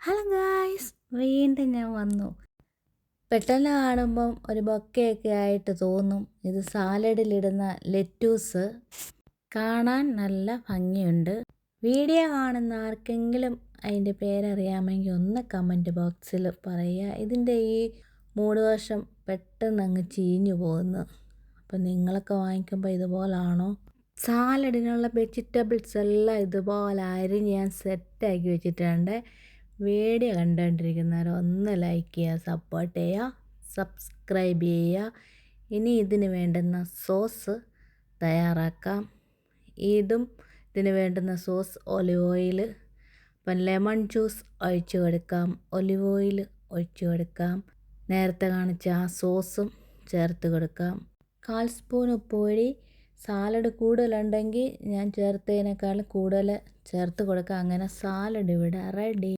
Hello guys, വീണ്ടും ഞാൻ വന്നു. പെട്ടെന്ന് കാണുമ്പം ഒരു ബൊക്കെയൊക്കെ ആയിട്ട് തോന്നും. ഇത് സാലഡിലിടുന്ന ലെറ്റൂസ്. കാണാൻ നല്ല ഭംഗിയുണ്ട്. വീഡിയോ കാണുന്ന ആർക്കെങ്കിലും അതിൻ്റെ പേരറിയാമെങ്കിൽ ഒന്ന് കമൻറ്റ് ബോക്സിൽ പറയുക. ഇതിൻ്റെ ഈ മൂട് വശം പെട്ടെന്ന് അങ്ങ് ചീഞ്ഞു പോകുന്നു. അപ്പം നിങ്ങളൊക്കെ വാങ്ങിക്കുമ്പോൾ ഇതുപോലാണോ? സാലഡിനുള്ള വെജിറ്റബിൾസ് എല്ലാം ഇതുപോലെ അരിഞ്ഞ് ഞാൻ സെറ്റാക്കി വെച്ചിട്ടുണ്ട്. വീഡിയോ കണ്ടുകൊണ്ടിരിക്കുന്നവർ ഒന്ന് ലൈക്ക് ചെയ്യുക, സപ്പോർട്ട് ചെയ്യുക, സബ്സ്ക്രൈബ് ചെയ്യുക. ഇനി ഇതിന് വേണ്ടുന്ന സോസ് തയ്യാറാക്കാം. ഇതിന് വേണ്ടുന്ന സോസ് ഒലിവ് ഓയിൽ, ഇപ്പം ലെമൺ ജ്യൂസ് ഒഴിച്ച് കൊടുക്കാം, ഒലിവ് ഓയിൽ ഒഴിച്ച് കൊടുക്കാം, നേരത്തെ കാണിച്ച ആ സോസും ചേർത്ത് കൊടുക്കാം. 1/4 സ്പൂൺ ഉപ്പുപൊടി. സാലഡ് കൂടുതലുണ്ടെങ്കിൽ ഞാൻ ചേർത്തതിനേക്കാൾ കൂടുതൽ ചേർത്ത് കൊടുക്കാം. അങ്ങനെ സാലഡ് ഇവിടെ റെഡി.